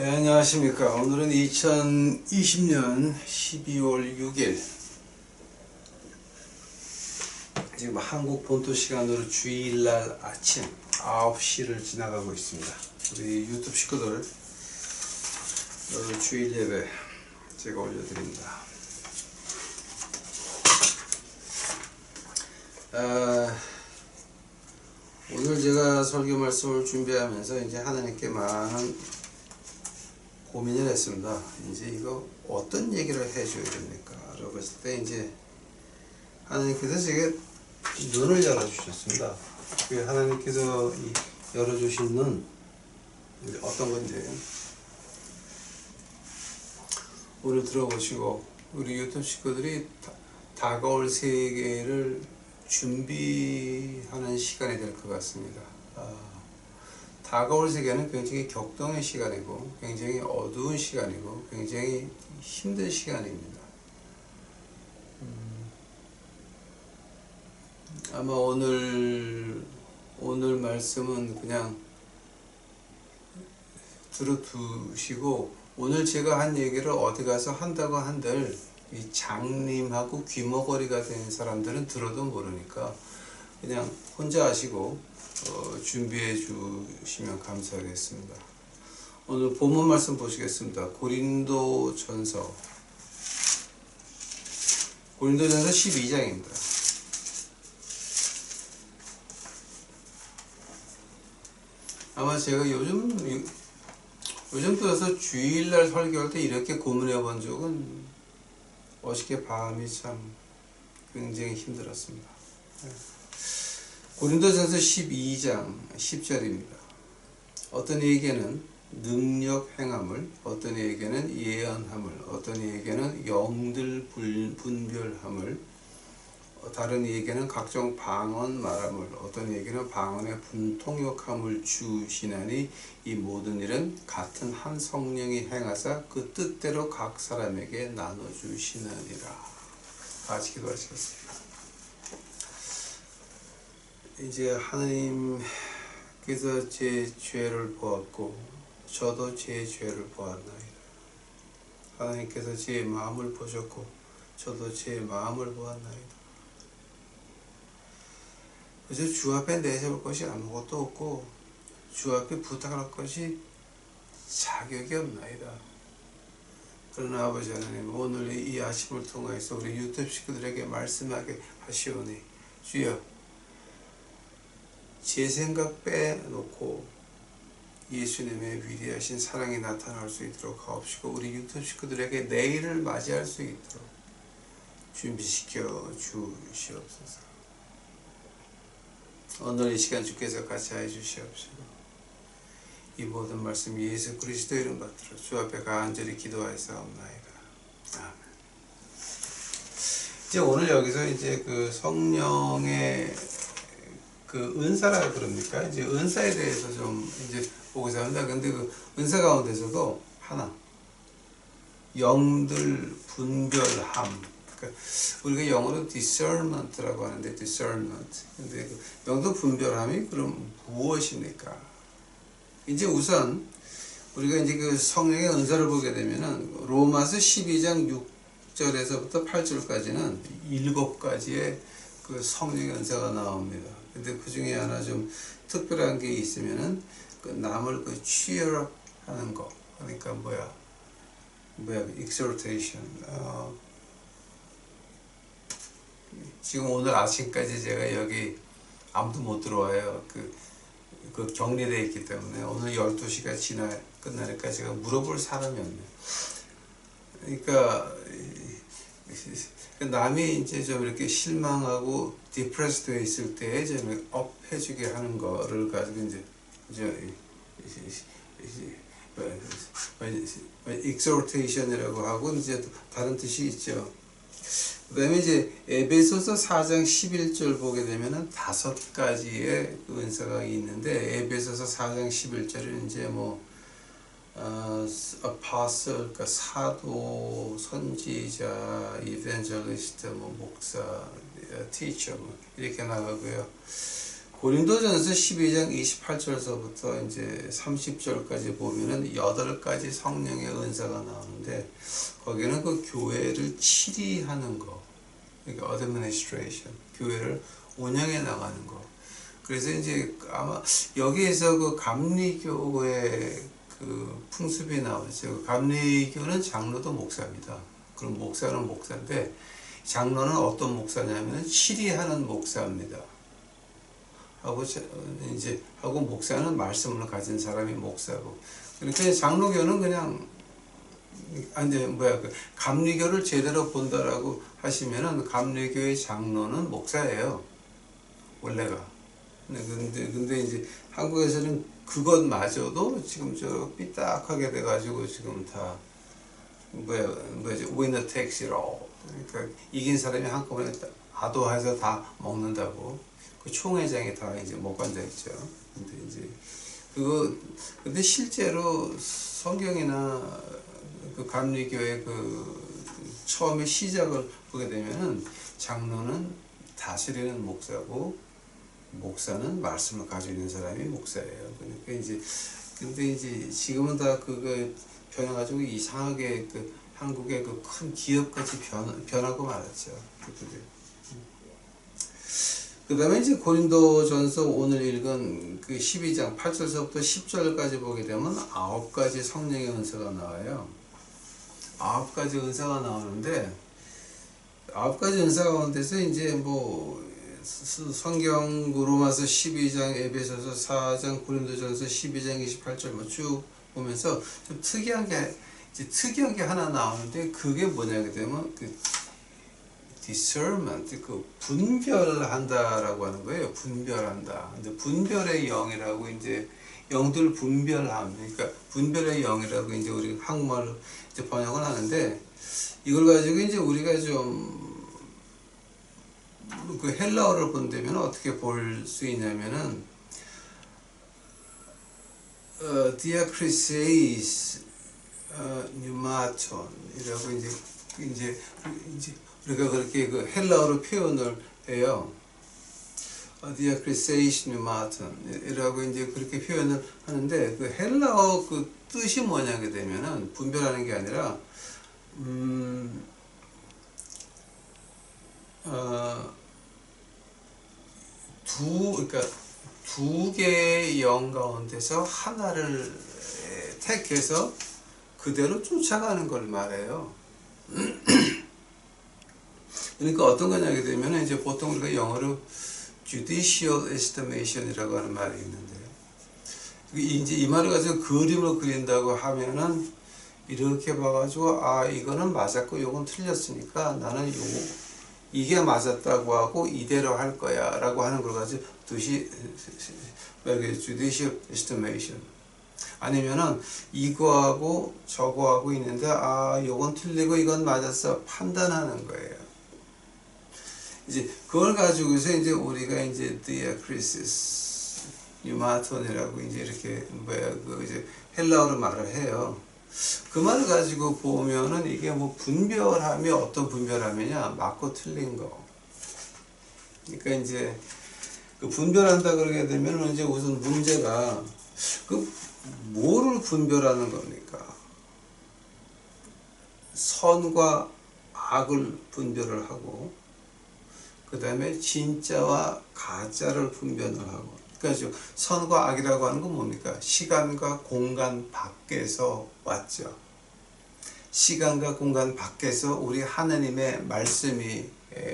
네, 안녕하십니까. 오늘은 2020년 12월 6일 지금 한국 본토 시간으로 주일날 아침 9시를 지나가고 있습니다. 우리 유튜브 식구들 주일 예배 제가 올려드립니다. 오늘 제가 설교 말씀을 준비하면서 이제 하나님께 많은 고민을 했습니다. 이제 이거 어떤 얘기를 해줘야 됩니까? 라고 했을 때 이제 하나님께서 제게 눈을 열어주셨습니다. 그 하나님께서 열어주신 눈 이제 어떤 건지 오늘 들어보시고 우리 유튜브 식구들이 다가올 세계를 준비하는 시간이 될 것 같습니다. 다가올 세계는 굉장히 격동의 시간이고 굉장히 어두운 시간이고 굉장히 힘든 시간입니다. 아마 오늘 말씀은 그냥 들어두시고 오늘 제가 한 얘기를 어디 가서 한다고 한들 이 장님하고 귀머거리가 된 사람들은 들어도 모르니까 그냥 혼자 하시고 준비해 주시면 감사하겠습니다. 오늘 본문 말씀 보시겠습니다. 고린도전서 12장입니다. 아마 제가 요즘 들어서 주일날 설교할 때 이렇게 고민해 본 적은 어저께 밤이 참 굉장히 힘들었습니다. 고린도전서 12장 10절입니다. 어떤 이에게는 능력 행함을, 어떤 이에게는 예언함을, 어떤 이에게는 영들 분별함을, 다른 이에게는 각종 방언 말함을, 어떤 이에게는 방언의 분통역함을 주시나니 이 모든 일은 같은 한 성령이 행하사 그 뜻대로 각 사람에게 나눠주시느니라. 같이 기도하시겠습니다. 이제 하나님께서 제 죄를 보았고 저도 제 죄를 보았나이다. 하나님께서 제 마음을 보셨고 저도 제 마음을 보았나이다. 그저 주 앞에 내세울 것이 아무것도 없고 주 앞에 부탁할 것이 자격이 없나이다. 그러나 아버지 하나님, 오늘 이 아침을 통해서 우리 유튜브 식구들에게 말씀하게 하시오니 주여, 제 생각 빼놓고 예수님의 위대하신 사랑이 나타날 수 있도록 하옵시고 우리 유튜브 식구들에게 내일을 맞이할 수 있도록 준비시켜 주시옵소서. 오늘 이 시간 주께서 같이 해 주시옵시고 이 모든 말씀 예수 그리스도 이름 받들어 주 앞에 간절히 기도하였사옵나이다. 아멘. 이제 오늘 여기서 이제 그 성령의 그 은사라 그럽니까? 이제 은사에 대해서 좀 이제 보고자 합니다. 근데 그 은사 가운데서도 하나, 영들 분별함. 그러니까 우리가 영어로 discernment라고 하는데 discernment. 근데 그 영들 분별함이 그럼 무엇입니까? 이제 우선 우리가 이제 그 성령의 은사를 보게 되면은 로마서 12장 6절에서부터 8절까지는 7가지의 그 성령의 은사가 나옵니다. 근데 그 중에 하나 좀 특별한 게 있으면은 그 남을 그 cheer up 하는 거. 그러니까 뭐야 exhortation. 지금 오늘 아침까지 제가 여기 아무도 못 들어와요. 그 격리되어 있기 때문에 오늘 12시가 끝나니까 제가 물어볼 사람이 없네요. 그러니까 남이 이제 좀 이렇게 실망하고 디프레스드 돼 있을 때 좀 업 해주게 하는 거를 가지고 이제 exhortation이라고 하고 이제 다른 뜻이 있죠. 그 다음에 이제 에베소서 4장 11절 보게 되면은 5가지의 은사가 있는데 에베소서 4장 11절은 이제 apostle, 그러니까 사도, 선지자, evangelist, 목사, teacher 이렇게 나가고요. 고린도전서 12장 28절서부터 이제 30절까지 보면은 8가지 성령의 은사가 나오는데 거기는 그 교회를 치리하는 거, 그러니까 administration, 교회를 운영해 나가는 거. 그래서 이제 아마 여기에서 그 감리교의 그 풍습이 나오죠. 감리교는 장로도 목사입니다. 그럼 목사는 목사인데 장로는 어떤 목사냐면 치리하는 목사입니다. 하고 목사는 말씀을 가진 사람이 목사고. 그러니까 장로교는 그냥 그 감리교를 제대로 본다라고 하시면은 감리교의 장로는 목사예요. 원래가. 근데 이제 한국에서는 그것마저도 지금 저 삐딱하게 돼가지고 지금 다 winner takes it all. 그러니까 이긴 사람이 한꺼번에 아도해서 다 먹는다고. 그 총회장이 다 이제 못 관자 있죠. 근데 실제로 성경이나 그 감리교의 그 처음에 시작을 보게 되면은 장로는 다스리는 목사고 목사는 말씀을 가지고 있는 사람이 목사예요. 그러니까 근데 이제 지금은 다 그거 변해가지고 이상하게 그 한국의 그 큰 기업같이 변하고 말았죠. 그 다음에 이제 고린도전서 오늘 읽은 그 12장 8절서부터 10절까지 보게 되면 9가지 성령의 은사가 나와요. 9가지 은사가 나오는데 9가지 은사 가운데서 이제 뭐 성경 로마서 12장, 에베소서 4장, 고린도전서 12장 28절 뭐 쭉 보면서 좀 특이한 게 하나 나오는데 그게 뭐냐게 되면 그 discernment, 그 분별한다라고 하는 거예요. 분별한다. 근데 분별의 영이라고 이제 영들 분별함. 그러니까 분별의 영이라고 이제 우리 한국말로 이제 번역을 하는데 이걸 가지고 이제 우리가 좀 그 헬라어를 본다면 어떻게 볼 수 있냐면은 디아크리세이스 뉴마톤이라고 이제 우리가 그렇게 그 헬라어로 표현을 해요. 디아크리세이스 뉴마톤이라고 이제 그렇게 표현을 하는데 그 헬라어 그 뜻이 뭐냐게 되면은 분별하는 게 아니라 그러니까 두 개의 영 가운데서 하나를 택해서 그대로 쫓아가는 걸 말해요. 그러니까 어떤 거냐게 되면 이제 보통 우리가 영어로 judicial estimation이라고 하는 말이 있는데요. 이제 이 말을 가지고 그림을 그린다고 하면은 이렇게 봐가지고 이거는 맞았고 요건 틀렸으니까 나는 이게 맞았다고 하고 이대로 할 거야 라고 하는 걸 가지고 judicial estimation. 아니면은 이거하고 저거하고 있는데 요건 틀리고 이건 맞았어 판단하는 거예요. 이제 그걸 가지고서 이제 우리가 이제 diakrisis 뉴마톤이라고 이제 이렇게 이제 헬라어로 말을 해요. 그 말을 가지고 보면은 이게 뭐 분별함이 어떤 분별함이냐, 맞고 틀린 거. 그러니까 이제 그 분별한다 그러게 되면 이제 우선 문제가 그 뭐를 분별하는 겁니까? 선과 악을 분별을 하고 그 다음에 진짜와 가짜를 분별을 하고. 그러니까 선과 악이라고 하는 건 뭡니까? 시간과 공간 밖에서 왔죠. 시간과 공간 밖에서 우리 하나님의 말씀이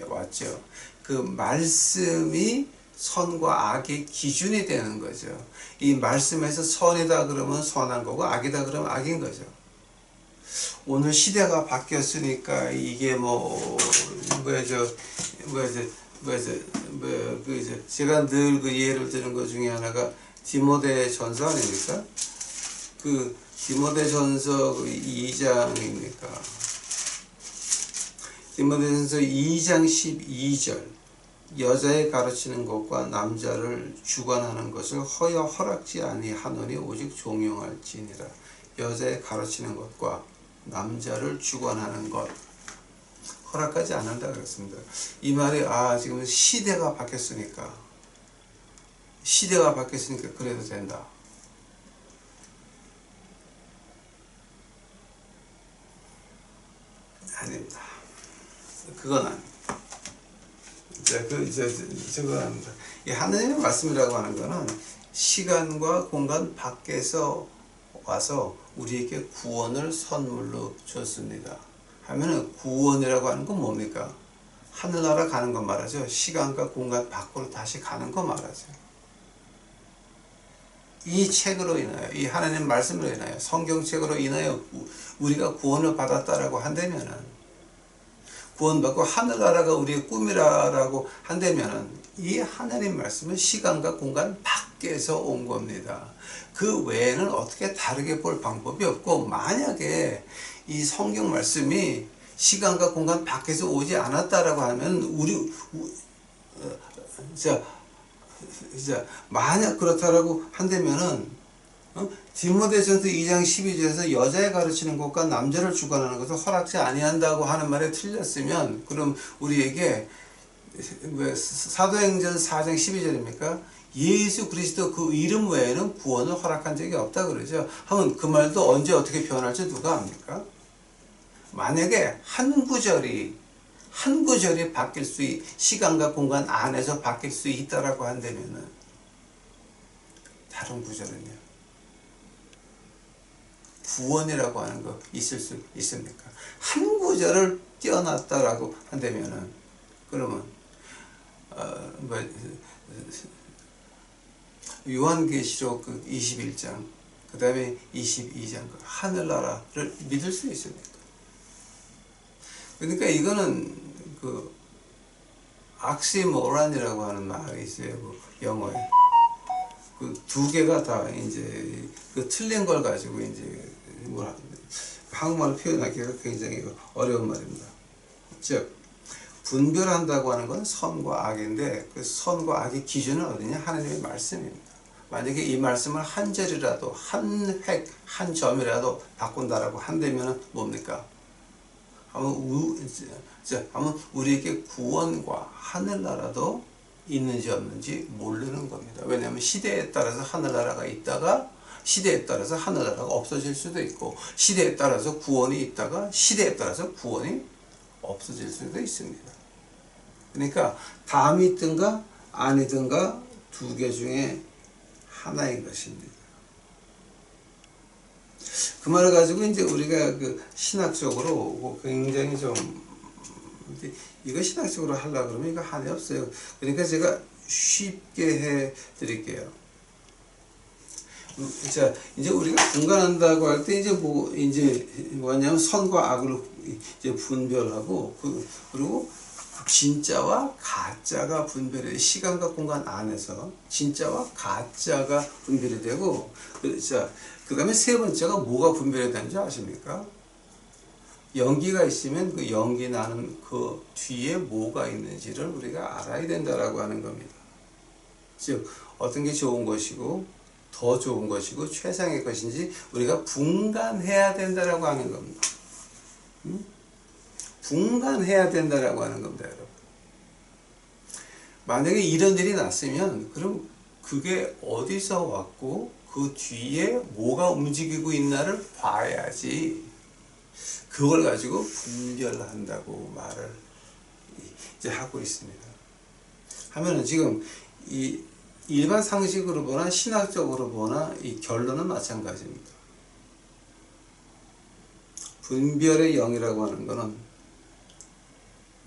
왔죠. 그 말씀이 선과 악의 기준이 되는 거죠. 이 말씀에서 선이다 그러면 선한 거고 악이다 그러면 악인 거죠. 오늘 시대가 바뀌었으니까 이게 제가 늘 그 예를 드는 것 중에 하나가 디모데 전서 아닙니까? 그 디모데 전서 2장입니까? 디모데 전서 2장 12절. 여자의 가르치는 것과 남자를 주관하는 것을 허락지 아니하노니 오직 종용할지니라. 여자의 가르치는 것과 남자를 주관하는 것 허락하지 않는다 그랬습니다. 이 말이 지금 시대가 바뀌었으니까 시대가 바뀌었으니까 그래도 된다. 아닙니다. 그건 아닙니다. 저건 아닙니다. 이 하나님의 말씀이라고 하는 거는 시간과 공간 밖에서 와서 우리에게 구원을 선물로 줬습니다. 하면은 구원이라고 하는 건 뭡니까? 하늘나라 가는 거 말하죠. 시간과 공간 밖으로 다시 가는 거 말하죠. 이 책으로 인하여, 이 하나님 말씀으로 인하여, 성경책으로 인하여 우리가 구원을 받았다라고 한다면은, 구원받고 하늘나라가 우리의 꿈이라고 한다면은, 이 하나님 말씀은 시간과 공간 밖에서 온 겁니다. 그 외에는 어떻게 다르게 볼 방법이 없고, 만약에 이 성경 말씀이 시간과 공간 밖에서 오지 않았다라고 하면, 만약 그렇다라고 한다면은, 디모데전서 2장 12절에서 여자에 가르치는 것과 남자를 주관하는 것을 허락지 아니한다고 하는 말에 틀렸으면, 그럼 우리에게 사도행전 4장 12절입니까? 예수 그리스도 그 이름 외에는 구원을 허락한 적이 없다 그러죠. 하면 그 말도 언제 어떻게 변할지 누가 압니까? 만약에 한 구절이 바뀔 수 시간과 공간 안에서 바뀔 수 있다라고 한다면은, 다른 구절은요, 구원이라고 하는 거 있을 수 있습니까? 한 구절을 떼어놨다라고 한다면은, 그러면 요한계시록 21장 그 다음에 22장 하늘나라를 믿을 수 있습니까? 그러니까 이거는 그 악시모란이라고 하는 말이 있어요. 그 영어에 그 두 개가 다 이제 그 틀린 걸 가지고 이제 뭐라 한국말로 표현하기가 굉장히 어려운 말입니다. 즉 분별한다고 하는 건 선과 악인데, 그 선과 악의 기준은 어디냐? 하나님의 말씀입니다. 만약에 이 말씀을 한 절이라도 한 획, 한 점이라도 바꾼다라고 한다면 뭡니까? 한번 우리에게 구원과 하늘나라도 있는지 없는지 모르는 겁니다. 왜냐하면 시대에 따라서 하늘나라가 있다가 시대에 따라서 하늘나라가 없어질 수도 있고, 시대에 따라서 구원이 있다가 시대에 따라서 구원이 없어질 수도 있습니다. 그러니까 다 믿든가 아니든가 두 개 중에 하나인 것입니다. 그 말을 가지고 이제 우리가 그 신학적으로 굉장히 좀, 이거 신학적으로 하려고 그러면 이거 한이 없어요. 그러니까 제가 쉽게 해 드릴게요. 자, 이제 우리가 분간한다고 할 때 이제 뭐냐면 선과 악으로 이제 분별하고, 그리고 진짜와 가짜가 분별해. 시간과 공간 안에서 진짜와 가짜가 분별이 되고, 자, 그 다음에 세 번째가 뭐가 분별이 되는지 아십니까? 연기가 있으면 그 연기 나는 그 뒤에 뭐가 있는지를 우리가 알아야 된다라고 하는 겁니다. 즉, 어떤 게 좋은 것이고, 더 좋은 것이고, 최상의 것인지 우리가 분간해야 된다라고 하는 겁니다. 분간해야 된다라고 하는 겁니다, 여러분. 만약에 이런 일이 났으면, 그럼 그게 어디서 왔고, 그 뒤에 뭐가 움직이고 있나를 봐야지, 그걸 가지고 분별한다고 말을 이제 하고 있습니다. 하면은 지금 이 일반 상식으로 보나 신학적으로 보나 이 결론은 마찬가지입니다. 분별의 영이라고 하는 것은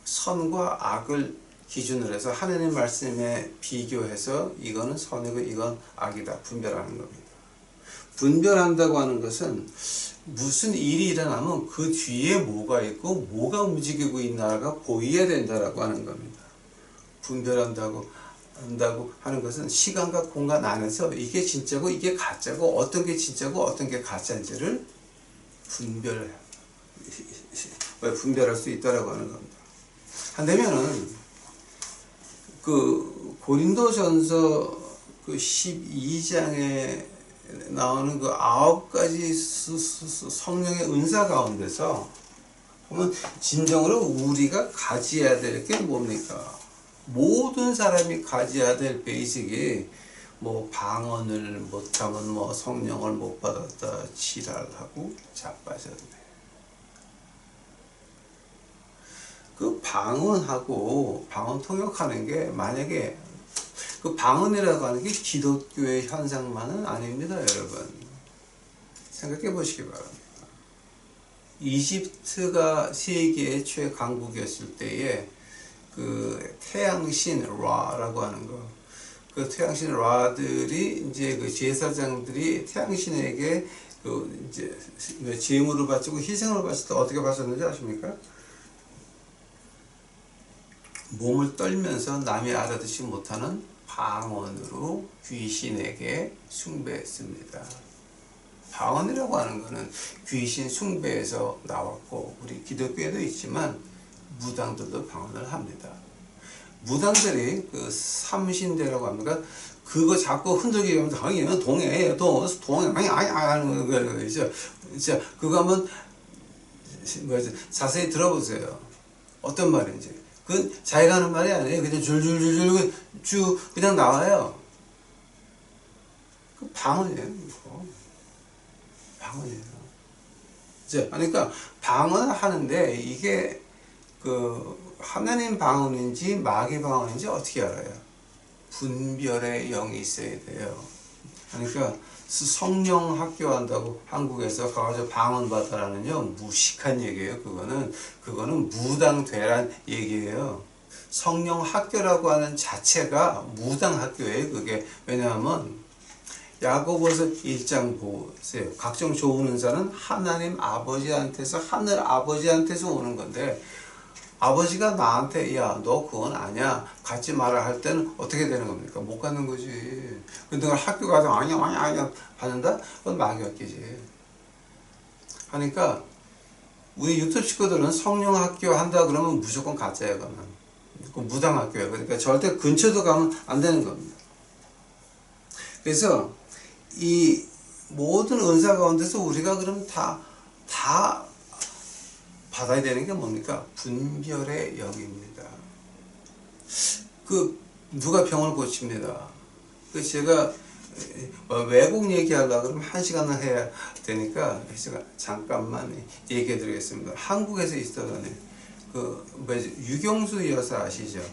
선과 악을 기준으로 해서 하나님 말씀에 비교해서 이거는 선이고 이건 악이다 분별하는 겁니다. 분별한다고 하는 것은 무슨 일이 일어나면 그 뒤에 뭐가 있고 뭐가 움직이고 있나가 보여야 된다라고 하는 겁니다. 분별한다고 하는 것은 시간과 공간 안에서 이게 진짜고 이게 가짜고 어떤 게 진짜고 어떤 게 가짜인지를 분별할 수 있다라고 하는 겁니다. 한다면은 그 고린도전서 그 12장에 나오는 그 9가지 성령의 은사 가운데서 보면 진정으로 우리가 가져야 될 게 뭡니까? 모든 사람이 가져야 될 베이직이 뭐 방언을 못하면 뭐 성령을 못 받았다 지랄하고 자빠져도 돼. 그 방언하고 방언 통역하는 게 만약에 그 방언이라고 하는 게 기독교의 현상만은 아닙니다, 여러분. 생각해 보시기 바랍니다. 이집트가 세계의 최강국이었을 때에 그 태양신 라라고 하는 거, 그 태양신 라들이 이제 그 제사장들이 태양신에게 그 이제 제물을 바치고 희생을 바칠 때 어떻게 바쳤는지 아십니까? 몸을 떨면서 남이 알아듣지 못하는 방언으로 귀신에게 숭배했습니다. 방언이라고 하는 것은 귀신 숭배에서 나왔고, 우리 기독교에도 있지만 무당들도 방언을 합니다. 무당들이 그 삼신대라고 합니까? 그거 자꾸 흔들기 하면서 동해 하는 거 있죠. 진짜 그거 한번 자세히 들어보세요. 어떤 말인지. 그건 자기가 하는 말이 아니에요. 그냥 줄줄줄줄 쭉 그냥 나와요. 그 방언이에요. 이거. 방언이에요. 그러니까 방언을 하는데 이게 그 하나님 방언인지 마귀 방언인지 어떻게 알아요? 분별의 영이 있어야 돼요. 그러니까 성령 학교한다고 한국에서 가서 방언 받아라는요, 무식한 얘기예요. 그거는 무당되란 얘기예요. 성령 학교라고 하는 자체가 무당 학교예요. 그게 왜냐하면 야고보서 1장 보세요. 각종 좋은 은사는 하나님 아버지한테서, 하늘 아버지한테서 오는 건데, 아버지가 나한테 야 너 그건 아니야 갖지 마라 할 때는 어떻게 되는 겁니까? 못 갖는 거지. 근데 학교 가서 아니야 받는다? 그건 마귀학교지. 하니까 우리 유튜브 친구들은 성령 학교 한다 그러면 무조건 가짜예요. 그러면 그 무당 학교예요. 그러니까 절대 근처도 가면 안 되는 겁니다. 그래서 이 모든 은사 가운데서 우리가 그럼 다 받아야 되는 게 뭡니까? 분별의 영입니다. 그 누가 병을 고칩니다. 그 제가 외국 얘기하려고 그러면 1시간을 해야 되니까 제가 잠깐만 얘기해 드리겠습니다. 한국에서 있었던 그 유경수 여사 아시죠?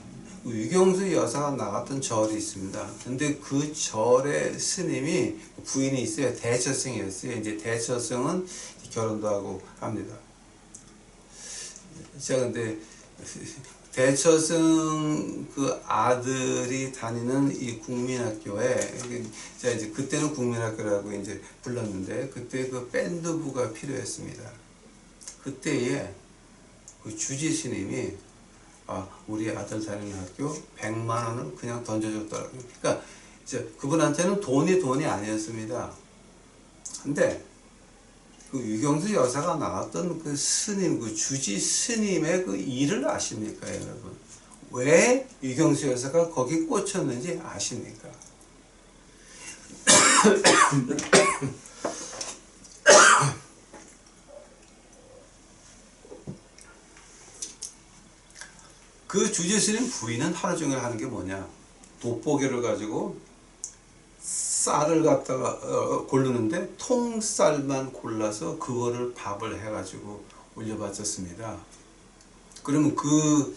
유경수 여사가 나갔던 절이 있습니다. 근데 그 절의 스님이 부인이 있어요. 대처승이었어요. 이제 대처승은 결혼도 하고 합니다. 자, 근데 대처승 그 아들이 다니는 이 국민학교에, 자, 이제 그때는 국민학교라고 이제 불렀는데, 그때 그 밴드부가 필요했습니다. 그때에 그 주지 스님이 우리 아들 다니는 학교 100만 원을 그냥 던져줬더라고요. 그러니까 이제 그분한테는 돈이 아니었습니다. 근데 그 유경수 여사가 나왔던 그 스님, 그 주지 스님의 그 일을 아십니까, 여러분? 왜 유경수 여사가 거기 꽂혔는지 아십니까? 그 주지 스님 부인은 하루 종일 하는 게 뭐냐? 돋보기를 가지고 쌀을 갖다가 고르는데 통쌀만 골라서 그거를 밥을 해가지고 올려바쳤습니다. 그러면 그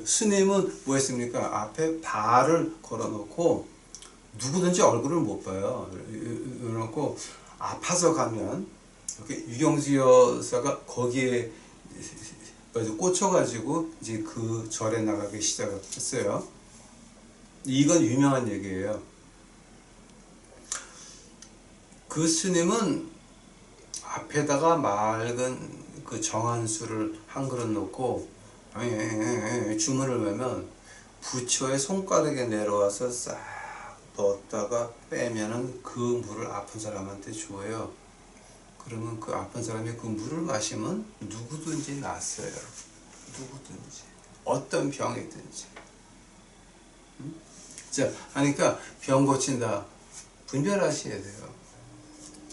스님은 뭐 했습니까? 앞에 발을 걸어놓고 누구든지 얼굴을 못 봐요. 그래놓고 아파서 가면 이렇게 유경수 여사가 거기에 꽂혀가지고 이제 그 절에 나가기 시작했어요. 이건 유명한 얘기예요. 그 스님은 앞에다가 맑은 그 정한수를 한 그릇 놓고 주문을 외면 부처의 손가락에 내려와서 싹 넣었다가 빼면은 그 물을 아픈 사람한테 줘요. 그러면 그 아픈 사람이 그 물을 마시면 누구든지 낫어요. 누구든지. 어떤 병이든지. 자, 하니까 병 고친다. 분별하셔야 돼요.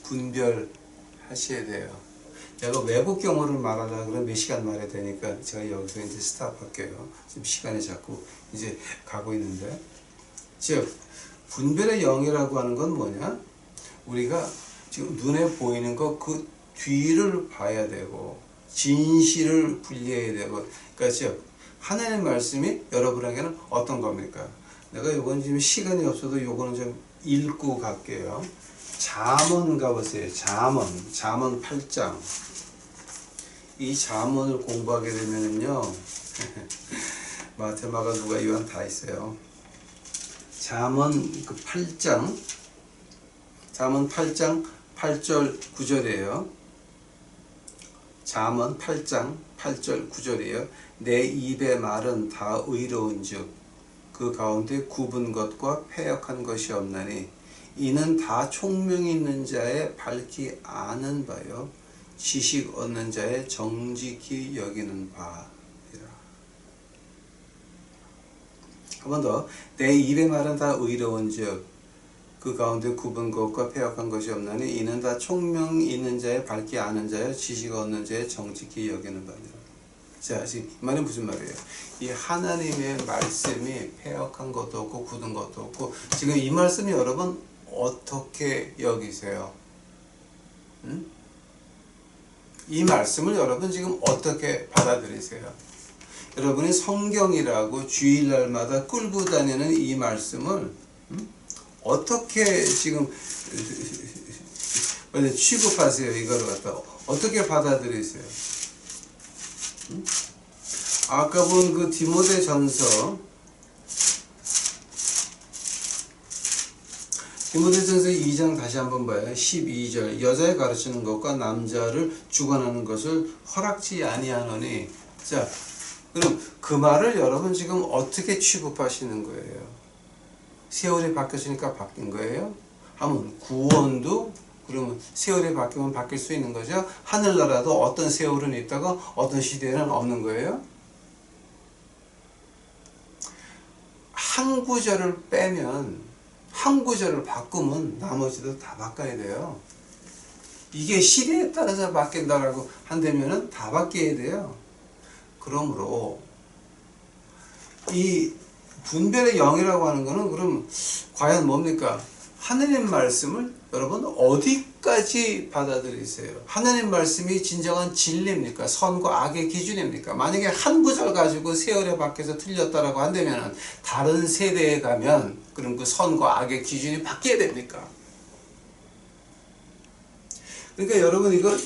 분별하셔야 돼요. 내가 외국 경우를 말하려고 그러면 몇 시간 말해야 되니까 제가 여기서 이제 스탑할게요. 지금 시간이 자꾸 이제 가고 있는데. 즉 분별의 영이라고 하는 건 뭐냐? 우리가 지금 눈에 보이는 거 그 뒤를 봐야 되고 진실을 분리해야 되고, 그러니까 즉 하나님의 말씀이 여러분에게는 어떤 겁니까? 내가 이건 지금 시간이 없어도 요거는 좀 읽고 갈게요. 잠언 가보세요. 잠언 8장. 이 잠언을 공부하게 되면은요 마태, 마가, 누가, 요한 다 있어요. 잠언 그 8장, 잠언 8장 8절 9절이에요. 잠언 8장 8절 9절이에요. 내 입의 말은 다 의로운즉 그 가운데 굽은 것과 패역한 것이 없나니 이는 다 총명이 있는 자의 밝지 않은 바요 지식 얻는 자의 정직히 여기는 바니라. 한 번 더. 내 입의 말은 다 의로운즉 그 가운데 굽은 것과 패역한 것이 없나니 이는 다 총명 있는 자의 밝지 않은 자여 지식 얻는 자의 정직히 여기는 바니라. 자, 지금 이 말은 무슨 말이에요? 이 하나님의 말씀이 패역한 것도 없고 굳은 것도 없고, 지금 이 말씀이 여러분 어떻게 여기세요? 이 말씀을 여러분 지금 어떻게 받아들이세요? 여러분이 성경이라고 주일날마다 끌고 다니는 이 말씀을 어떻게 지금 취급하세요? 이거를 갖다 어떻게 받아들이세요? 아까 본 그 디모데전서 2장 다시 한번 봐요. 12절. 여자에 가르치는 것과 남자를 주관하는 것을 허락지 아니하노니. 자, 그럼 그 말을 여러분 지금 어떻게 취급하시는 거예요? 세월이 바뀌었으니까 바뀐 거예요? 하면 구원도 그러면 세월이 바뀌면 바뀔 수 있는 거죠? 하늘나라도 어떤 세월은 있다가 어떤 시대에는 없는 거예요? 한 구절을 빼면, 한 구절을 바꾸면 나머지도 다 바꿔야 돼요. 이게 시대에 따라서 바뀐다라고 한다면은 다 바뀌어야 돼요. 그러므로 이 분별의 영이라고 하는 거는 그럼 과연 뭡니까? 하나님 말씀을 여러분 어디까지 받아들이세요? 하나님 말씀이 진정한 진리입니까? 선과 악의 기준입니까? 만약에 한 구절 가지고 세월에 밖에서 틀렸다라고 한다면 다른 세대에 가면 그럼 그 선과 악의 기준이 바뀌어야 됩니까? 그러니까 여러분 이거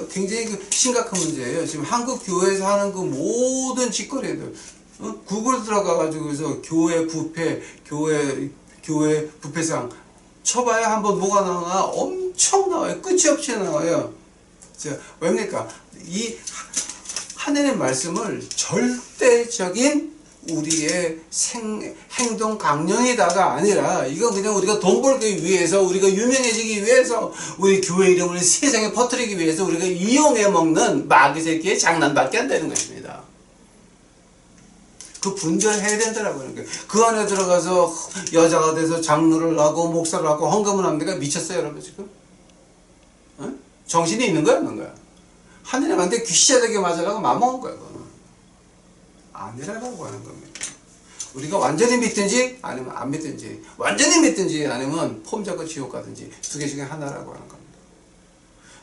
굉장히 심각한 문제예요. 지금 한국 교회에서 하는 그 모든 짓거리들, 구글 들어가가지고서 교회 부패, 교회 부패상 쳐봐야 한번 뭐가 나오나 엄청 나와요. 끝이 없이 나와요. 자, 왜입니까? 이 하나님의 말씀을 절대적인 우리의 행동 강령이다가 아니라 이건 그냥 우리가 돈 벌기 위해서, 우리가 유명해지기 위해서, 우리 교회 이름을 세상에 퍼뜨리기 위해서 우리가 이용해 먹는 마귀 새끼의 장난밖에 안 되는 것입니다. 그 분별해야 된다라고 하는 거예요. 그 안에 들어가서 여자가 돼서 장로를 하고 목사를 하고 헌금을 합니까? 미쳤어요 여러분 지금? 정신이 있는 거야 없는 거야? 하느님한테 귀시자되게 맞으라고 맘먹은 거야 그거는. 아니라고 하는 겁니다. 우리가 완전히 믿든지 아니면 안 믿든지, 완전히 믿든지 아니면 폼 잡고 지옥 가든지 두 개 중에 하나라고 하는 겁니다.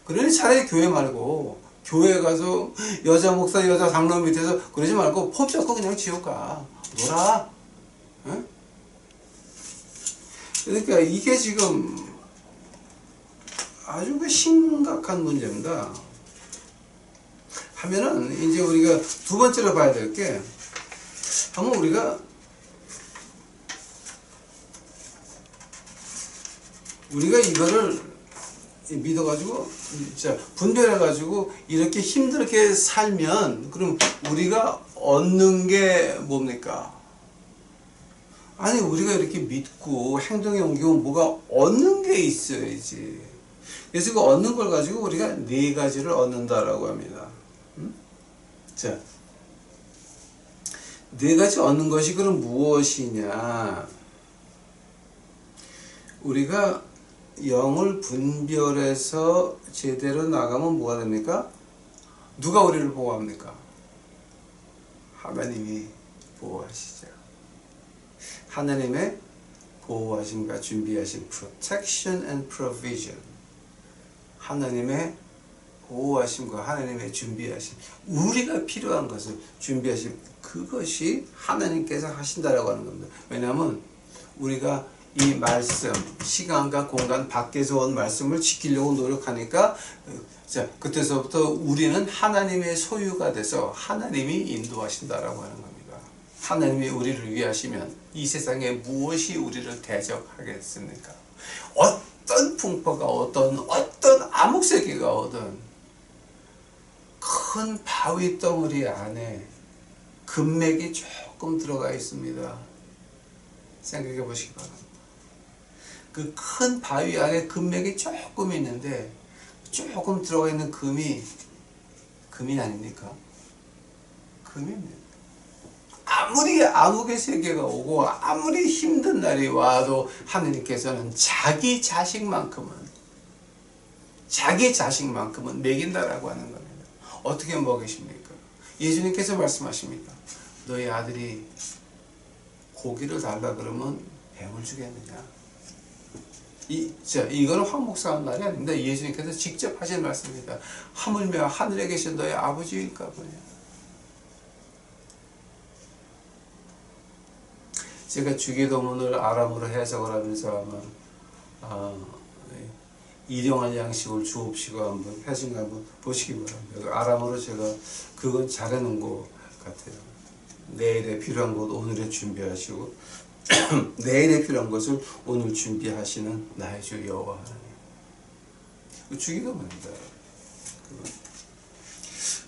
그러니 차라리 교회 말고, 교회에 가서 여자 목사, 여자 장로 밑에서 그러지 말고 폼 잡고 그냥 지옥 가. 놀아. 응? 그러니까 이게 지금 아주 심각한 문제입니다. 하면은 이제 우리가 두 번째로 봐야 될 게, 한번 우리가 이거를 믿어가지고 진짜 분별해가지고 이렇게 힘들게 살면 그럼 우리가 얻는 게 뭡니까? 아니 우리가 이렇게 믿고 행동에 옮기면 뭐가 얻는 게 있어야지. 그래서 그 얻는 걸 가지고 우리가 네 가지를 얻는다라고 합니다. 자, 네 가지 얻는 것이 그럼 무엇이냐? 우리가 영을 분별해서 제대로 나가면 뭐가 됩니까? 누가 우리를 보호합니까? 하나님이 보호하시죠. 하나님의 보호하심과 준비하심, protection and provision. 하나님의 보호하심과 하나님의 준비하심, 우리가 필요한 것을 준비하심, 그것이 하나님께서 하신다라고 하는 겁니다. 왜냐하면 우리가 이 말씀, 시간과 공간 밖에서 온 말씀을 지키려고 노력하니까 자, 그때서부터 우리는 하나님의 소유가 돼서 하나님이 인도하신다라고 하는 겁니다. 하나님이 우리를 위하시면 이 세상에 무엇이 우리를 대적하겠습니까? 어떤 풍파가 오든 어떤 암흑세계가 오든 큰 바위 덩어리 안에 금맥이 조금 들어가 있습니다. 생각해 보시기 바랍니다. 그 큰 바위 안에 금맥이 조금 있는데 조금 들어가 있는 금이 아닙니까? 금입니다. 아무리 암흑의 세계가 오고 아무리 힘든 날이 와도 하느님께서는 자기 자식만큼은 먹인다라고 하는 겁니다. 어떻게 먹이십니까? 예수님께서 말씀하십니다. 너희 아들이 고기를 달라 그러면 뱀을 주겠느냐? 이거는 황 목사 한 말이 아닙니다. 예수님께서 직접 하신 말씀입니다. 하물며 하늘에 계신 너희 아버지일까 보냐. 제가 주기도문을 아람어로 해석을 하면서 아마 일용할 양식을 주옵시고 한번 해준 거 한번 보시기 바랍니다. 아람어로 제가 그건 잘해놓은 것 같아요. 내일에 필요한 것 오늘에 준비하시고 내일에 필요한 것을 오늘 준비하시는 나의 주 여호와 하나님. 주기도문입니다.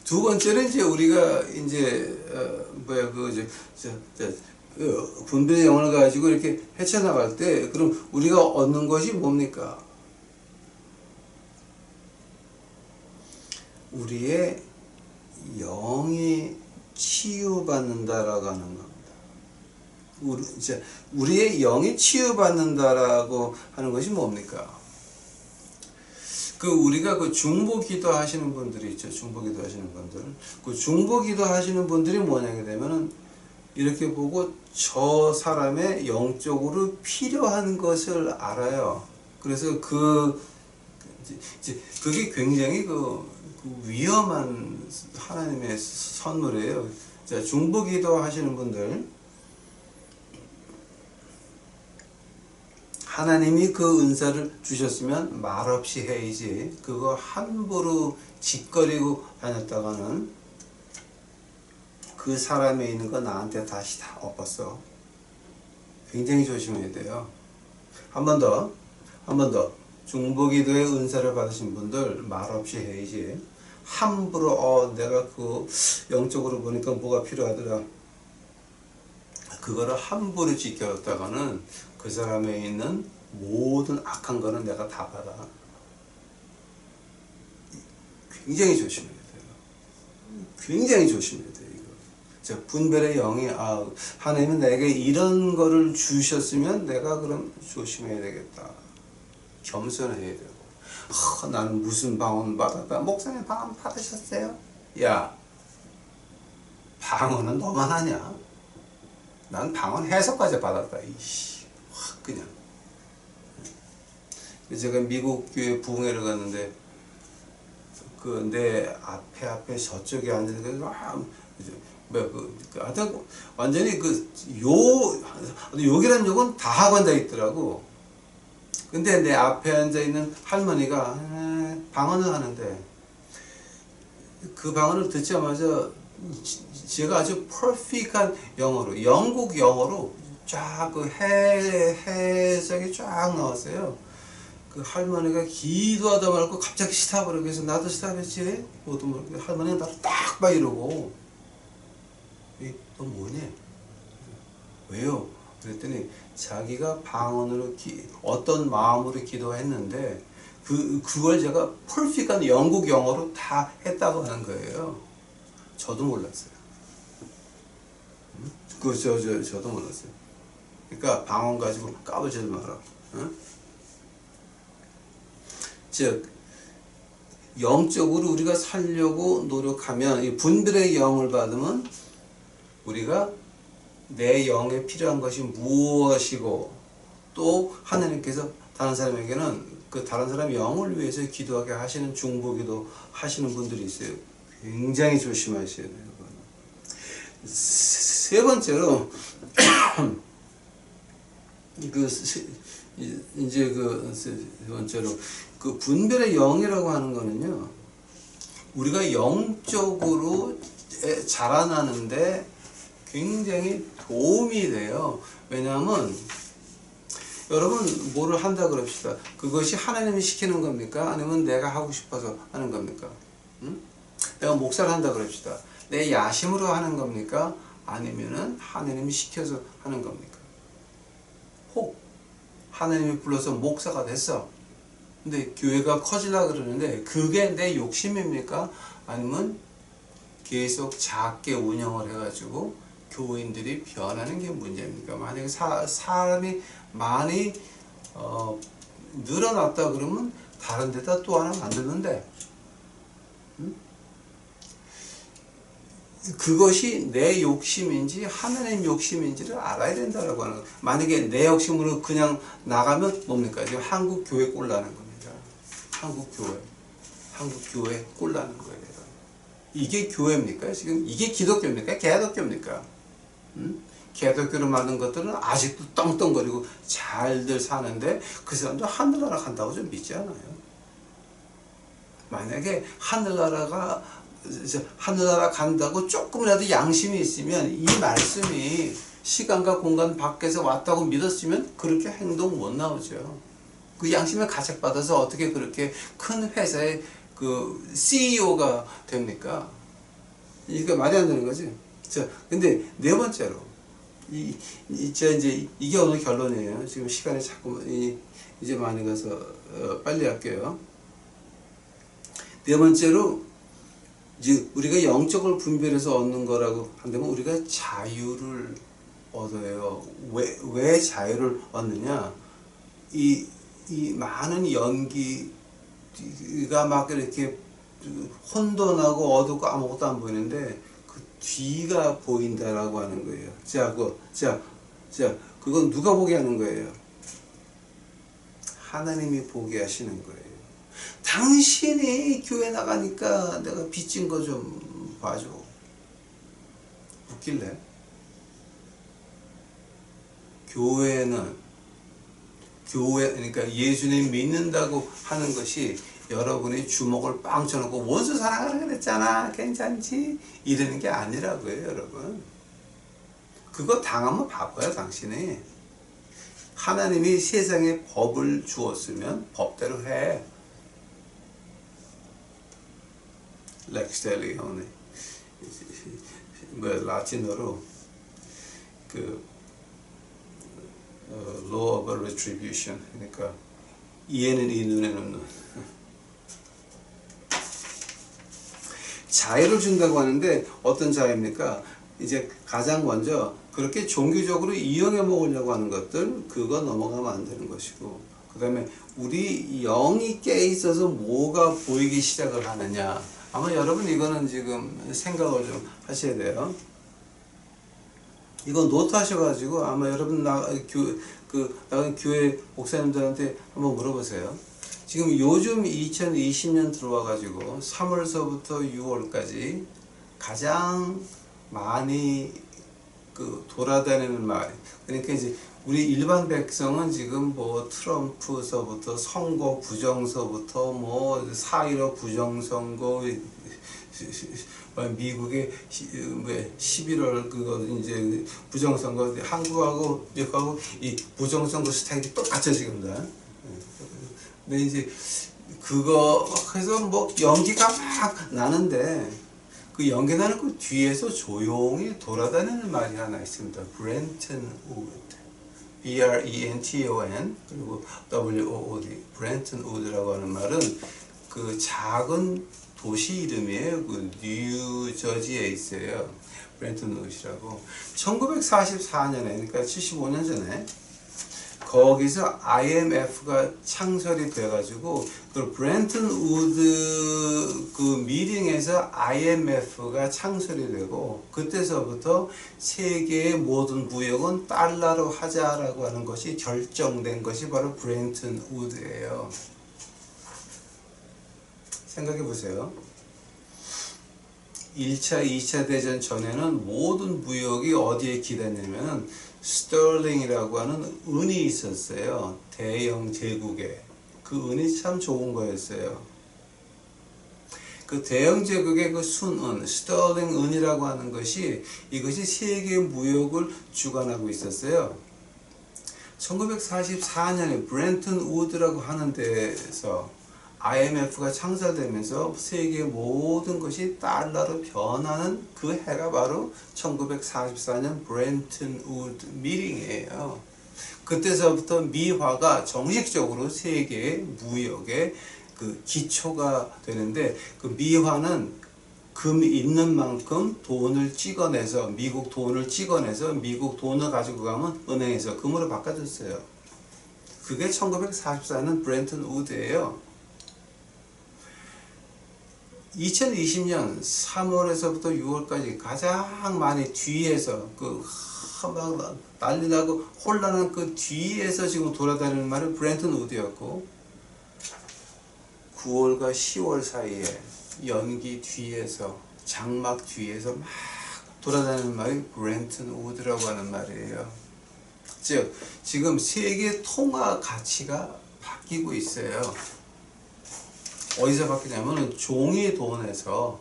두 번째는 이제 우리가 이제 분별의 영을 가지고 이렇게 헤쳐나갈 때 그럼 우리가 얻는 것이 뭡니까? 우리의 영이 치유받는다라고 하는 겁니다. 우리의 영이 치유받는다라고 하는 것이 뭡니까? 우리가 중보기도 하시는 분들이 있죠. 중보기도 하시는 분들. 중보기도 하시는 분들이 뭐냐게 되면은 이렇게 보고 저 사람의 영적으로 필요한 것을 알아요. 그래서 그게 굉장히 위험한 하나님의 선물이에요. 자, 중보기도 하시는 분들, 하나님이 그 은사를 주셨으면 말없이 해야지 그거 함부로 짓거리고 다녔다가는 그 사람에 있는 거 나한테 다시 다 엎었어. 굉장히 조심해야 돼요. 한 번 더 중보기도의 은사를 받으신 분들 말없이 해야지 함부로 내가 영적으로 보니까 뭐가 필요하더라 그거를 함부로 지켰다가는 그 사람에 있는 모든 악한 거는 내가 다 받아. 굉장히 조심해야 돼요. 굉장히 조심해야 돼요. 자, 분별의 영이 하나님은 내게 이런 거를 주셨으면 내가 그럼 조심해야 되겠다. 겸손해야 되고 나는 무슨 방언 받았다. 목사님 방언 받으셨어요? 야, 방언은 너만 하냐? 난 방언 해석까지 받았다. 확 그냥. 제가 미국 교회 부흥회를 갔는데 내 앞에 저쪽에 앉은 하여튼 완전히 욕이라는 욕은 다 하고 앉아 있더라고. 근데 내 앞에 앉아 있는 할머니가 방언을 하는데 그 방언을 듣자마자 제가 아주 퍼펙트한 영어로, 영국 영어로 쫙 해석이 쫙 나왔어요. 그 할머니가 기도하다 말고 갑자기 스탑을 해서 나도 스탑했지. 모두 모르게 할머니가 나를 딱 봐 이러고 너 뭐냐? 왜요? 그랬더니 자기가 방언으로 어떤 마음으로 기도했는데 그걸 제가 퍼펙트한 영국 영어로 다 했다고 하는 거예요. 저도 몰랐어요. 저도 몰랐어요. 그러니까 방언 가지고 까불지도 마라. 즉 영적으로 우리가 살려고 노력하면 이 분별의 영을 받으면 우리가 내 영에 필요한 것이 무엇이고 또 하나님께서 다른 사람에게는 그 다른 사람 영을 위해서 기도하게 하시는 중보기도 하시는 분들이 있어요. 굉장히 조심하셔야 돼요. 세 번째로 이제 세 번째로 그 분별의 영이라고 하는 거는요, 우리가 영적으로 자라나는데 굉장히 도움이 돼요. 왜냐하면 여러분 뭐를 한다 그럽시다. 그것이 하나님이 시키는 겁니까? 아니면 내가 하고 싶어서 하는 겁니까? 응? 내가 목사를 한다 그럽시다. 내 야심으로 하는 겁니까? 아니면은 하나님이 시켜서 하는 겁니까? 혹 하나님이 불러서 목사가 됐어. 근데 교회가 커지려고 그러는데 그게 내 욕심입니까? 아니면 계속 작게 운영을 해가지고 교인들이 변하는 게 문제입니까? 만약에 사람이 많이 늘어났다 그러면 다른 데다 또 하나 만드는데, 그것이 내 욕심인지 하나님 욕심인지를 알아야 된다라고 하는 거예요. 만약에 내 욕심으로 그냥 나가면 뭡니까? 지금 한국 교회 꼴나는 겁니다. 한국 교회 꼴나는 거예요. 이게 교회입니까? 지금 이게 기독교입니까? 개독교입니까? 개독교로 만든 것들은 아직도 떵떵거리고 잘들 사는데 그 사람도 하늘나라 간다고 좀 믿지 않아요? 만약에 하늘나라 간다고 조금이라도 양심이 있으면 이 말씀이 시간과 공간 밖에서 왔다고 믿었으면 그렇게 행동 못 나오죠. 그 양심을 가책받아서 어떻게 그렇게 큰 회사의 그 CEO가 됩니까? 이게 말이 안 되는 거지. 자, 근데 네 번째로 이제 이게 오늘 결론이에요. 지금 시간이 자꾸 이제 많이 가서 빨리 할게요. 네 번째로 이제 우리가 영적을 분별해서 얻는 거라고 한다면 우리가 자유를 얻어요. 왜 자유를 얻느냐? 이 많은 연기가 막 이렇게 혼돈하고 어둡고 아무것도 안 보이는데 그 뒤가 보인다라고 하는 거예요. 자, 그건 누가 보게 하는 거예요? 하나님이 보게 하시는 거예요. 당신이 교회 나가니까 내가 빚진 거 좀 봐줘. 웃길래? 그러니까 예수님 믿는다고 하는 것이 여러분이 주먹을 빵 쳐놓고 원수 사랑하라 그랬잖아, 괜찮지? 이러는 게 아니라고요, 여러분. 그거 당하면 바보야, 당신이. 하나님이 세상에 법을 주었으면 법대로 해. 렉스 텔리오네, 라틴어로 law of retribution, 그러니까 이에는 이 눈에는 눈. 자유를 준다고 하는데 어떤 자유입니까? 이제 가장 먼저 그렇게 종교적으로 이용해 먹으려고 하는 것들, 그거 넘어가면 안 되는 것이고, 그 다음에 우리 영이 깨 있어서 뭐가 보이기 시작을 하느냐. 아마 여러분 이거는 지금 생각을 좀 하셔야 돼요. 이거 노트 하셔가지고 아마 여러분 나간 교회 목사님들한테 한번 물어보세요. 지금 요즘 2020년 들어와가지고 3월서부터 6월까지 가장 많이 돌아다니는 말, 그러니까 이제 우리 일반 백성은 지금 뭐 트럼프서부터 선거 부정서부터 뭐 4.15 부정선거, 미국의 11월 그거 이제 부정선거, 한국하고 미국하고 이 부정선거 스타일이 똑같죠 지금 다. 근데 이제 그거 해서 뭐 연기가 막 나는데 그 연기 나는 그 뒤에서 조용히 돌아다니는 말이 하나 있습니다. 브렌튼 우드, BRENTON 그리고 WOOD, 브렌튼 우드라고 하는 말은 그 작은 도시 이름이에요. 그 뉴저지에 있어요. 브렌튼 우드라고. 1944년에, 그러니까 75년 전에 거기서 IMF가 창설이 돼가지고 그 브렌튼 우드 그 미팅에서 IMF가 창설이 되고 그때서부터 세계의 모든 무역은 달러로 하자라고 하는 것이 결정된 것이 바로 브렌튼 우드예요. 생각해 보세요. 1차, 2차 대전 전에는 모든 무역이 어디에 기대냐면은 스털링이라고 하는 은이 있었어요. 대영 제국에. 그 은이 참 좋은 거였어요. 그 대영 제국의 그 순은, 스털링 은이라고 하는 것이 이것이 세계 무역을 주관하고 있었어요. 1944년에 브렌튼 우드라고 하는 데에서 IMF가 창설되면서 세계 모든 것이 달러로 변하는 그 해가 바로 1944년 브렌튼 우드 미팅이에요. 그때서부터 미화가 정식적으로 세계 무역의 그 기초가 되는데 그 미화는 금 있는 만큼 돈을 찍어내서 미국 돈을 찍어내서 미국 돈을 가지고 가면 은행에서 금으로 바꿔줬어요. 그게 1944년 브렌튼 우드예요. 2020년 3월에서부터 6월까지 가장 많이 뒤에서 막 난리 나고 혼란한 그 뒤에서 지금 돌아다니는 말은 브렌튼 우드였고 9월과 10월 사이에 연기 뒤에서 장막 뒤에서 막 돌아다니는 말이 브렌튼 우드라고 하는 말이에요. 즉 지금 세계 통화 가치가 바뀌고 있어요. 어디서 바뀌냐면 종이 돈에서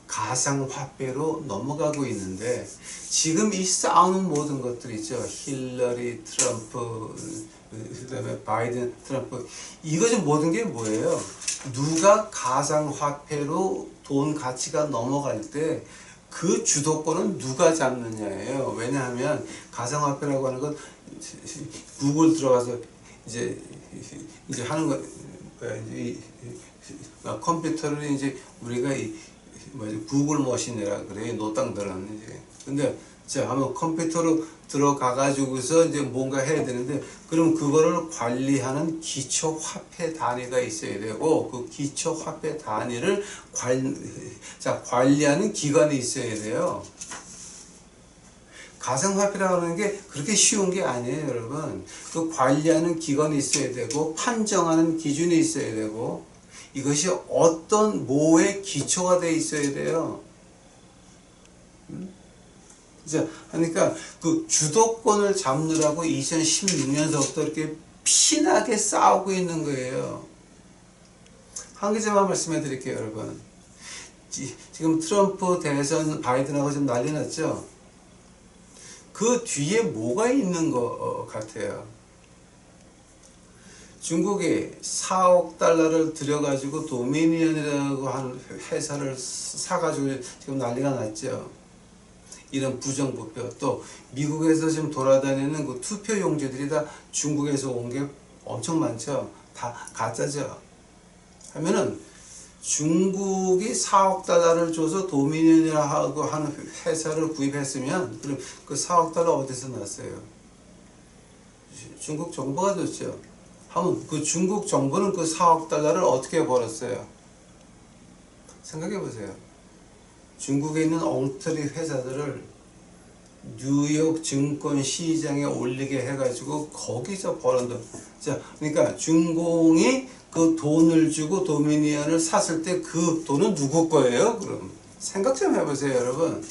가상화폐로 넘어가고 있는데 지금 이 싸우는 모든 것들 있죠. 힐러리, 트럼프, 그다음에 바이든, 트럼프 이거 좀 모든 게 뭐예요? 누가 가상화폐로 돈 가치가 넘어갈 때 그 주도권은 누가 잡느냐예요. 왜냐하면 가상화폐라고 하는 건 구글 들어가서 이제 하는 거 컴퓨터를 이제 우리가 구글 머신이라 그래요. 노땅들은 이제. 근데 자 한번 컴퓨터로 들어가 가지고서 이제 뭔가 해야 되는데 그럼 그거를 관리하는 기초 화폐 단위가 있어야 되고 그 기초 화폐 단위를 관리하는 기관이 있어야 돼요. 가상화폐라고 하는 게 그렇게 쉬운 게 아니에요, 여러분. 그 관리하는 기관이 있어야 되고 판정하는 기준이 있어야 되고 이것이 어떤 뭐의 기초가 돼 있어야 돼요. 자, 그러니까 그 주도권을 잡느라고 2016년서부터 이렇게 피나게 싸우고 있는 거예요. 한 가지만 말씀해 드릴게요, 여러분. 지금 트럼프 대선 바이든하고 좀 난리 났죠? 그 뒤에 뭐가 있는 것 같아요? 중국이 4억 달러를 들여가지고 도미니언이라고 하는 회사를 사가지고 지금 난리가 났죠. 이런 부정부표. 또 미국에서 지금 돌아다니는 그 투표용지들이 다 중국에서 온 게 엄청 많죠. 다 가짜죠. 하면은 중국이 4억 달러를 줘서 도미니언이라고 하는 회사를 구입했으면 그럼 그 4억 달러 어디서 났어요? 중국 정부가 줬죠. 하면 그 중국 정부는 그 4억 달러를 어떻게 벌었어요? 생각해 보세요. 중국에 있는 엉터리 회사들을 뉴욕 증권 시장에 올리게 해가지고 거기서 버는 돈. 자, 그러니까 중공이 그 돈을 주고 도미니언을 샀을 때 그 돈은 누구 거예요? 그럼 생각 좀 해보세요, 여러분.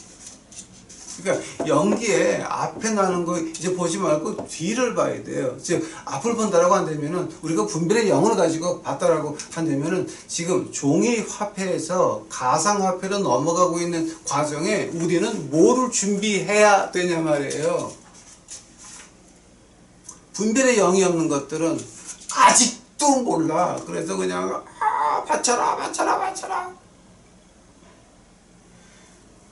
그러니까 연기에 앞에 나는 거 이제 보지 말고 뒤를 봐야 돼요. 즉 앞을 본다라고 한다면은 우리가 분별의 영을 가지고 봤다라고 한다면은 지금 종이 화폐에서 가상 화폐로 넘어가고 있는 과정에 우리는 뭐를 준비해야 되냐 말이에요. 분별의 영이 없는 것들은 아직도 몰라. 그래서 그냥 바쳐라.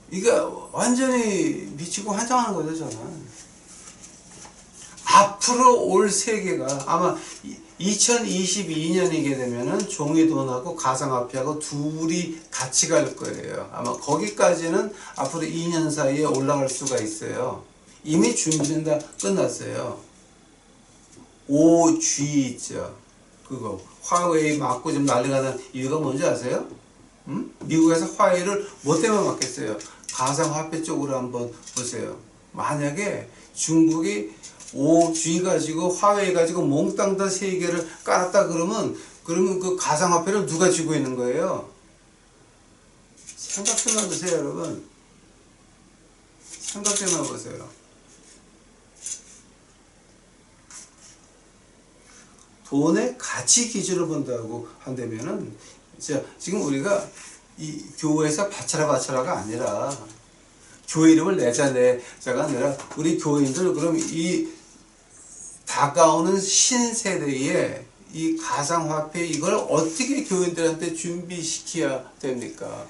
이거 완전히 미치고 환장하는 거죠, 저는. 앞으로 올 세계가 아마 2022년이게 되면은 종이돈하고 가상화폐하고 둘이 같이 갈 거예요. 아마 거기까지는 앞으로 2년 사이에 올라갈 수가 있어요. 이미 준비는 다 끝났어요. 5G 있죠. 그거 화웨이 맞고 좀 난리가 난 이유가 뭔지 아세요? 미국에서 화웨이를 뭐 때문에 맞겠어요? 가상화폐 쪽으로 한번 보세요. 만약에 중국이 5G 가지고 화웨이 가지고 몽땅 다 세 개를 깔았다 그러면 그 가상화폐를 누가 쥐고 있는 거예요? 생각해만 보세요, 여러분. 생각해만 보세요. 돈의 가치 기준을 본다고 한다면은, 지금 우리가 이 교회에서 바쳐라가 아니라, 교회 이름을 내자가 아니라, 우리 교인들, 그럼 이 다가오는 신세대에 이 가상화폐 이걸 어떻게 교인들한테 준비시켜야 됩니까?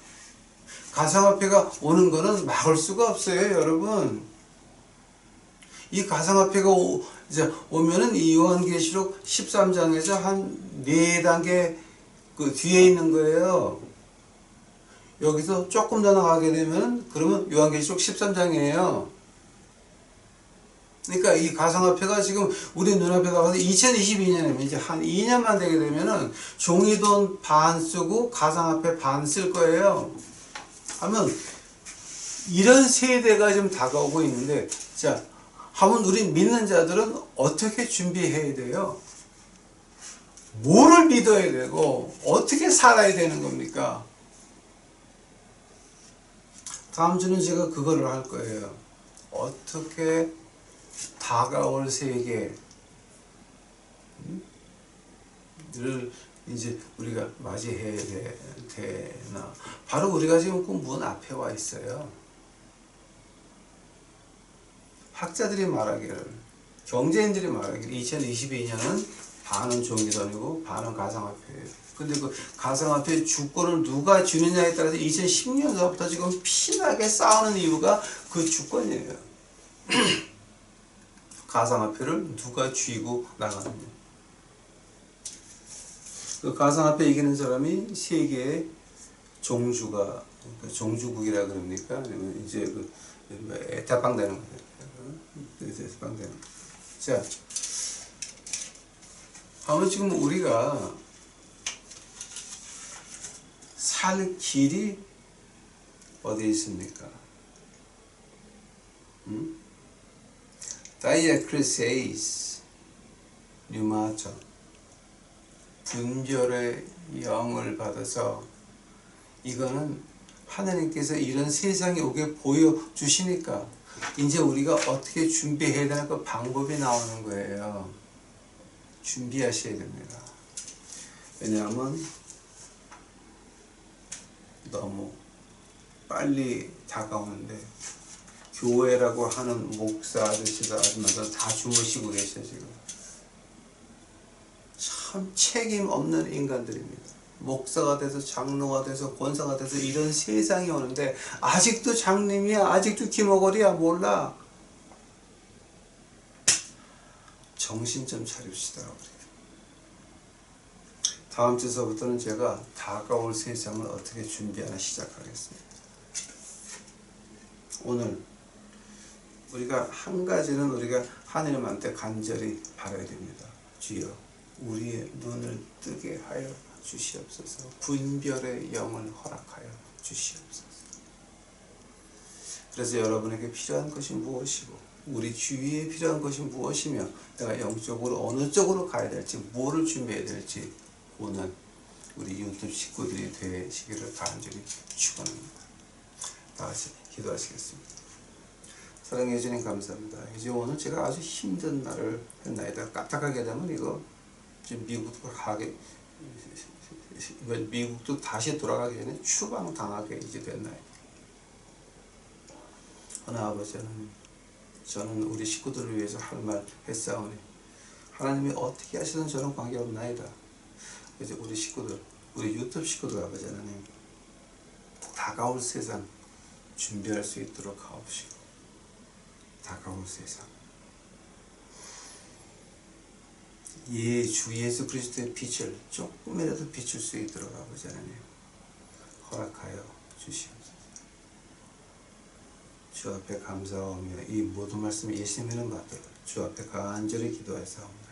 가상화폐가 오는 거는 막을 수가 없어요, 여러분. 이 가상화폐가 이제 오면은 이 요한계시록 13장에서 한 4단계 그 뒤에 있는 거예요. 여기서 조금 더 나가게 되면 그러면 요한계시록 13장이에요. 그러니까 이 가상화폐가 지금 우리 눈앞에 가서 2022년이면 이제 한 2년만 되게 되면은 종이돈 반 쓰고 가상화폐 반 쓸 거예요. 하면 이런 세대가 좀 다가오고 있는데, 자, 하면 우리 믿는 자들은 어떻게 준비해야 돼요? 뭐를 믿어야 되고 어떻게 살아야 되는 겁니까? 다음 주는 제가 그거를 할 거예요. 어떻게 다가올 세계를 이제 우리가 맞이해야 되나. 바로 우리가 지금 그 문 앞에 와 있어요. 학자들이 말하기를, 경제인들이 말하기를 2022년은 반은 종이돈이고 반은 가상화폐예요. 근데 그 가상화폐 주권을 누가 주느냐에 따라서 2010년서부터 지금 피나게 싸우는 이유가 그 주권이에요. 가상화폐를 누가 쥐고 나가느냐. 그 가상화폐 이기는 사람이 세계의 종주가, 종주국이라 그럽니까? 아니면 이제 그 대빵 되는 거예요. 대빵 되는. 자, 아마 지금 우리가 살 길이 어디 있습니까? 다이아크리세이스 뉴마죠. 분별의 영을 받아서 이거는 하나님께서 이런 세상에 오게 보여주시니까 이제 우리가 어떻게 준비해야 되는 그 방법이 나오는 거예요. 준비하셔야 됩니다. 왜냐하면 너무 빨리 다가오는데 교회라고 하는 목사 아저씨들 아줌마들 다 주무시고 계셔 지금. 참 책임 없는 인간들입니다. 목사가 돼서 장로가 돼서 권사가 돼서 이런 세상이 오는데 아직도 장님이야, 아직도 김어걸이야, 몰라. 정신 좀 차립시다 우리. 다음 주서부터는 제가 다가올 세상을 어떻게 준비하나 시작하겠습니다. 오늘 우리가 한 가지는 우리가 하나님한테 간절히 바라야 됩니다. 주여, 우리의 눈을 뜨게 하여 주시옵소서. 분별의 영을 허락하여 주시옵소서. 그래서 여러분에게 필요한 것이 무엇이고 우리 주위에 필요한 것이 무엇이며 내가 영적으로 어느 쪽으로 가야 될지 뭐를 준비해야 될지 오늘 우리 유튜브 식구들이 되시기를 간절히 축원합니다. 다 같이 기도하시겠습니다. 사랑해 주님 감사합니다. 이제 오늘 제가 아주 힘든 날을 했나이다. 까딱하게 되면 이거 지금 미국도 가게, 미국도 다시 돌아가기 전에 추방당하게 이제 됐나요? 하나 아버지 하나님, 저는 우리 식구들을 위해서 할 말 했사오니 하나님이 어떻게 하시든 저는 관계없나이다. 이제 우리 식구들, 우리 유튜브 식구들 아버지 하나님, 다가올 세상 준비할 수 있도록 하옵시고, 다가올 세상 주 예수 그리스도의 빛을 조금이라도 비출 수 있도록 아버지 하나님 허락하여 주시옵소서. 주 앞에 감사하며 이 모든 말씀 예수님의 이름 받들어 주 앞에 간절히 기도하사옵니다.